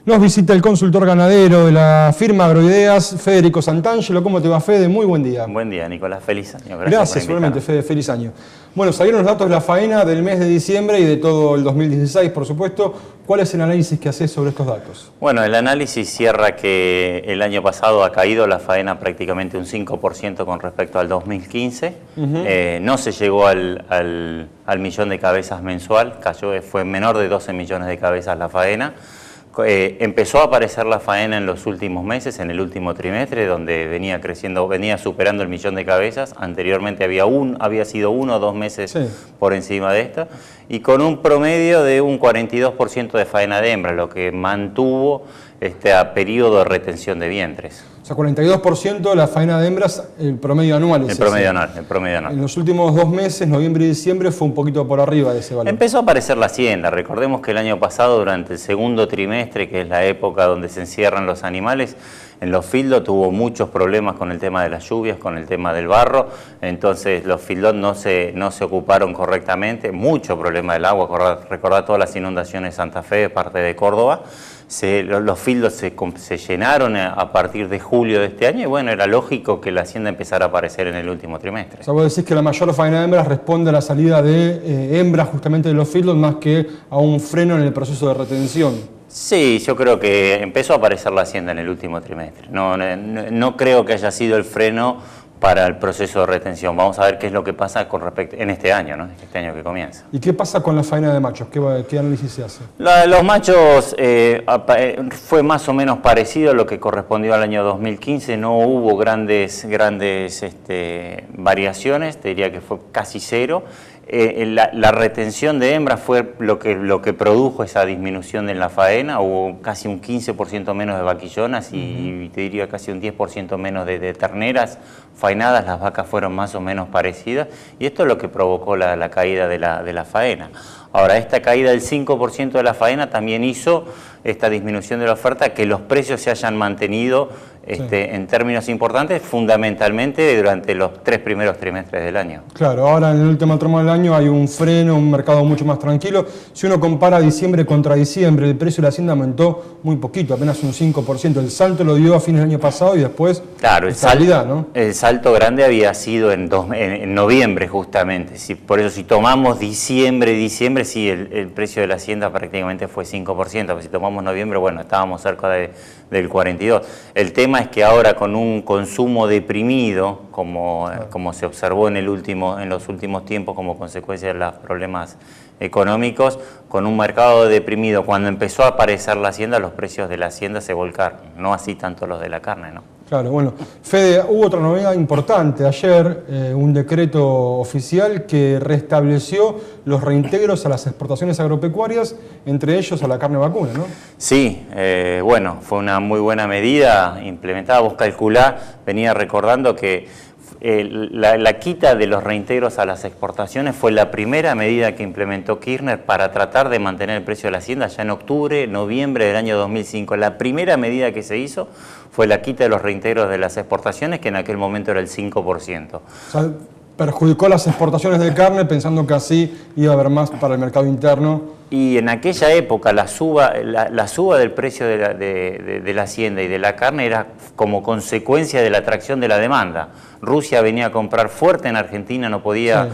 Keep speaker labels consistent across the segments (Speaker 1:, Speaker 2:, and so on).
Speaker 1: Nos visita el consultor ganadero de la firma Agroideas, Federico Santangelo. ¿Cómo te va, Fede? Muy buen día.
Speaker 2: Buen día, Nicolás. Feliz año.
Speaker 1: Gracias seguramente, Fede. Feliz año. Bueno, salieron los datos de la faena del mes de diciembre y de todo el 2016, por supuesto. ¿Cuál es el análisis que haces sobre estos datos?
Speaker 2: Bueno, el análisis cierra que el año pasado ha caído la faena prácticamente un 5% con respecto al 2015. No se llegó al millón de cabezas mensual, cayó, fue menor de 12 millones de cabezas la faena. Empezó a aparecer la faena en los últimos meses, en el último trimestre, donde venía creciendo, venía superando el millón de cabezas. Anteriormente había sido 1 o 2 meses por encima de esta, y con un promedio de un 42% de faena de hembra, lo que mantuvo este periodo de retención de vientres.
Speaker 1: O sea, 42% de la faena de hembras, el promedio anual es
Speaker 2: el promedio anual.
Speaker 1: En los últimos 2 meses, noviembre y diciembre, fue un poquito por arriba de ese valor.
Speaker 2: Empezó a aparecer la hacienda. Recordemos que el año pasado, durante el segundo trimestre, que es la época donde se encierran los animales, en los feedlots tuvo muchos problemas con el tema de las lluvias, con el tema del barro. Entonces los feedlots no se ocuparon correctamente. Mucho problema del agua. Recordad todas las inundaciones de Santa Fe, de parte de Córdoba. Los feedlots se llenaron a partir de julio de este año, y bueno, era lógico que la hacienda empezara a aparecer en el último trimestre.
Speaker 1: O sea, vos decís que la mayor faena de hembras responde a la salida de hembras justamente de los feedlots, más que a un freno en el proceso de retención.
Speaker 2: Sí, yo creo que empezó a aparecer la hacienda en el último trimestre. No creo que haya sido el freno para el proceso de retención. Vamos a ver qué es lo que pasa con respecto en este año, ¿no? Este año que comienza.
Speaker 1: ¿Y qué pasa con la faena de machos? ¿Qué análisis se hace?
Speaker 2: Los machos fue más o menos parecido a lo que correspondió al año 2015. No hubo grandes variaciones, te diría que fue casi cero. La retención de hembras fue lo que produjo esa disminución en la faena. Hubo casi un 15% menos de vaquillonas y te diría casi un 10% menos de terneras faenadas. Las vacas fueron más o menos parecidas, y esto es lo que provocó la caída de la faena. Ahora, esta caída del 5% de la faena también hizo esta disminución de la oferta, que los precios se hayan mantenido en términos importantes, fundamentalmente durante los 3 primeros trimestres del año.
Speaker 1: Claro, ahora en el último tramo del año hay un freno, un mercado mucho más tranquilo. Si uno compara diciembre contra diciembre, el precio de la hacienda aumentó muy poquito, apenas un 5%. El salto lo dio a fines del año pasado y después,
Speaker 2: claro,
Speaker 1: ¿no?
Speaker 2: El salto grande había sido en noviembre, justamente. Por eso, si tomamos diciembre, sí, el precio de la hacienda prácticamente fue 5%, pero si tomamos noviembre, bueno, estábamos cerca del 42%. El tema es que ahora, con un consumo deprimido, como se observó en los últimos tiempos como consecuencia de los problemas económicos, con un mercado deprimido, cuando empezó a aparecer la hacienda, los precios de la hacienda se volcaron, no así tanto los de la carne, ¿no?
Speaker 1: Claro, bueno. Fede, hubo otra novedad importante ayer, un decreto oficial que restableció los reintegros a las exportaciones agropecuarias, entre ellos a la carne vacuna, ¿no?
Speaker 2: Sí, bueno, fue una muy buena medida implementada. Vos calculá, venía recordando que la quita de los reintegros a las exportaciones fue la primera medida que implementó Kirchner para tratar de mantener el precio de la hacienda ya en octubre, noviembre del año 2005. La primera medida que se hizo fue la quita de los reintegros de las exportaciones, que en aquel momento era el 5%.
Speaker 1: O sea, perjudicó las exportaciones de carne pensando que así iba a haber más para el mercado interno.
Speaker 2: Y en aquella época la suba del precio de la hacienda y de la carne era como consecuencia de la atracción de la demanda. Rusia venía a comprar fuerte en Argentina, no podía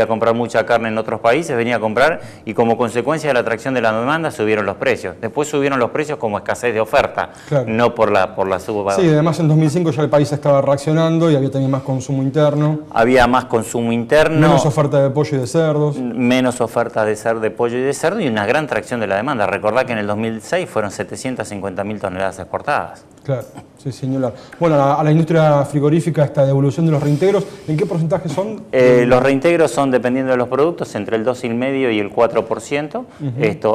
Speaker 2: comprar mucha carne en otros países, venía a comprar, y como consecuencia de la atracción de la demanda subieron los precios. Después subieron los precios como escasez de oferta, no por la suba.
Speaker 1: Sí, además en 2005 ya el país estaba reaccionando y había también más consumo interno.
Speaker 2: Había más consumo interno.
Speaker 1: Menos oferta de pollo y de cerdos.
Speaker 2: Menos oferta de pollo y de cerdo, y una gran tracción de la demanda. Recordá que en el 2006 fueron 750.000 toneladas exportadas.
Speaker 1: Claro, sí, señor. Bueno, a la industria frigorífica, esta devolución de los reintegros, ¿en qué porcentaje son?
Speaker 2: Los reintegros son, dependiendo de los productos, entre el 2,5% y el 4%.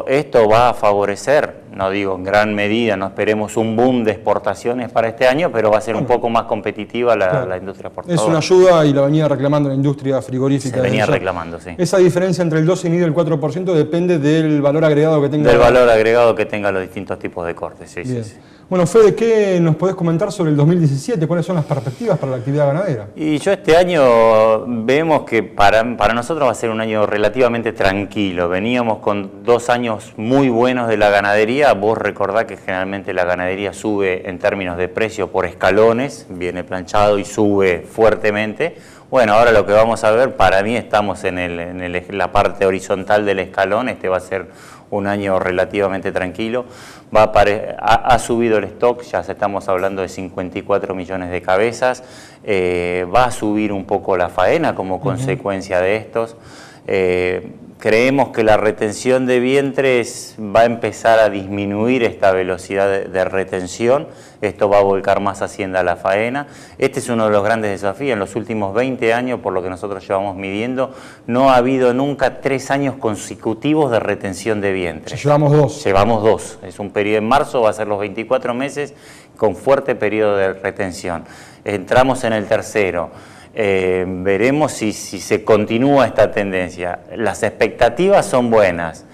Speaker 2: Esto va a favorecer, no digo en gran medida, no esperemos un boom de exportaciones para este año, pero va a ser un poco más competitiva la industria exportadora.
Speaker 1: Es una ayuda y la venía reclamando la industria frigorífica.
Speaker 2: Se venía reclamando, sí.
Speaker 1: Esa diferencia entre el 2,5% y el 4% depende del valor agregado que tenga.
Speaker 2: Del valor agregado que tengan los distintos tipos de cortes, sí.
Speaker 1: Bueno, Fede, ¿qué nos podés comentar sobre el 2017? ¿Cuáles son las perspectivas para la actividad ganadera?
Speaker 2: Y yo este año vemos que para nosotros va a ser un año relativamente tranquilo. Veníamos con 2 años muy buenos de la ganadería. ganadería, vos recordás que generalmente la ganadería sube en términos de precio por escalones, viene planchado y sube fuertemente. Bueno, ahora lo que vamos a ver, para mí estamos en la parte horizontal del escalón, este va a ser un año relativamente tranquilo, ha subido el stock, ya estamos hablando de 54 millones de cabezas, va a subir un poco la faena como consecuencia de estos. Creemos que la retención de vientres va a empezar a disminuir esta velocidad de retención, esto va a volcar más Hacienda a la faena. Este es uno de los grandes desafíos. En los últimos 20 años, por lo que nosotros llevamos midiendo, no ha habido nunca 3 años consecutivos de retención de vientres.
Speaker 1: Llevamos 2.
Speaker 2: Llevamos 2. Es un periodo en marzo, va a ser los 24 meses con fuerte periodo de retención. Entramos en el tercero. Veremos si se continúa esta tendencia. Las expectativas son buenas,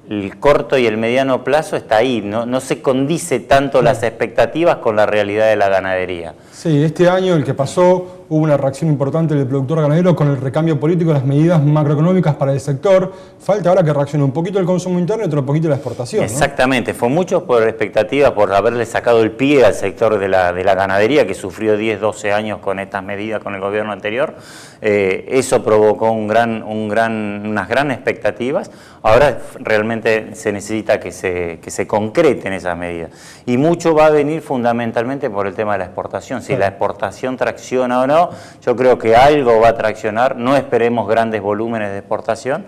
Speaker 2: el corto y el mediano plazo está ahí, no se condice tanto las expectativas con la realidad de la ganadería.
Speaker 1: Sí, este año, el que pasó, hubo una reacción importante del productor ganadero con el recambio político de las medidas macroeconómicas para el sector. Falta ahora que reaccione un poquito el consumo interno y otro poquito la exportación, ¿no?
Speaker 2: Exactamente, fue mucho por expectativa, por haberle sacado el pie al sector de la ganadería, que sufrió 10, 12 años con estas medidas con el gobierno anterior. Eso provocó unas grandes expectativas. Ahora realmente se necesita que se concreten esas medidas. Y mucho va a venir fundamentalmente por el tema de la exportación. Si la exportación tracciona o no, yo creo que algo va a traccionar, no esperemos grandes volúmenes de exportación.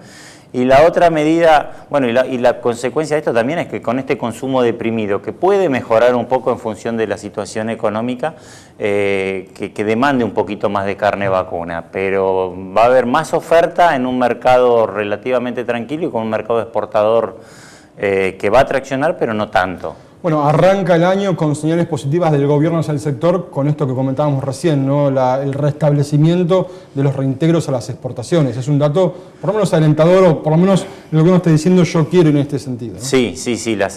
Speaker 2: Y la otra medida, bueno, y la consecuencia de esto también es que con este consumo deprimido, que puede mejorar un poco en función de la situación económica, que demande un poquito más de carne vacuna, pero va a haber más oferta en un mercado relativamente tranquilo y con un mercado exportador que va a traccionar, pero no tanto.
Speaker 1: Bueno, arranca el año con señales positivas del gobierno hacia el sector, con esto que comentábamos recién, ¿no? El restablecimiento de los reintegros a las exportaciones. Es un dato por lo menos alentador, o por lo menos lo que uno está diciendo yo quiero en este sentido, ¿no? Sí,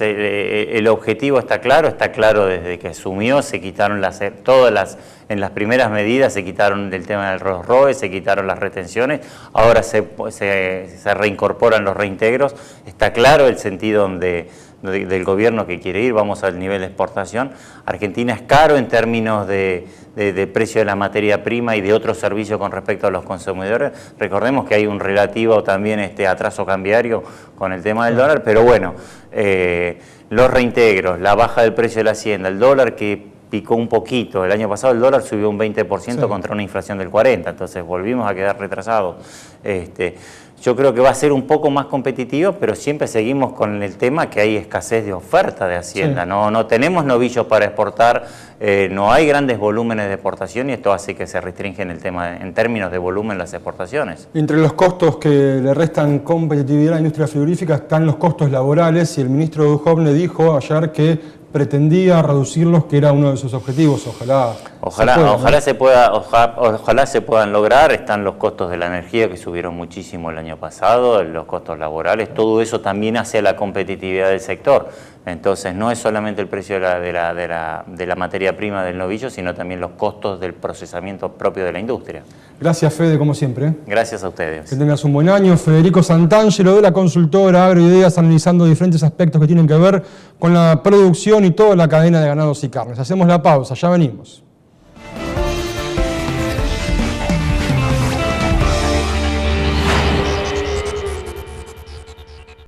Speaker 2: el objetivo está claro desde que asumió, se quitaron en las primeras medidas se quitaron del tema del ROE, se quitaron las retenciones, ahora se reincorporan los reintegros, está claro el sentido del gobierno que quiere ir, vamos al nivel de exportación. Argentina es caro en términos de precio de la materia prima y de otros servicios con respecto a los consumidores. Recordemos que hay un relativo también atraso cambiario con el tema del dólar, pero bueno, los reintegros, la baja del precio de la hacienda, el dólar que picó un poquito, el año pasado el dólar subió un 20% contra una inflación del 40%, entonces volvimos a quedar retrasados. Yo creo que va a ser un poco más competitivo, pero siempre seguimos con el tema que hay escasez de oferta de Hacienda. Sí. No tenemos novillos para exportar, no hay grandes volúmenes de exportación y esto hace que se restringen el tema en términos de volumen las exportaciones.
Speaker 1: Entre los costos que le restan competitividad a la industria frigorífica están los costos laborales y el ministro Duhovne dijo ayer que pretendía reducirlos, que era uno de sus objetivos. Ojalá
Speaker 2: se puedan lograr. Están los costos de la energía que subieron muchísimo el año pasado, los costos laborales, todo eso también hace a la competitividad del sector. Entonces no es solamente el precio de la materia prima del novillo, sino también los costos del procesamiento propio de la industria.
Speaker 1: Gracias, Fede, como siempre.
Speaker 2: Gracias a ustedes.
Speaker 1: Que tengas un buen año. Federico Santangelo de la consultora Agroideas, analizando diferentes aspectos que tienen que ver con la producción y toda la cadena de ganados y carnes. Hacemos la pausa, ya venimos.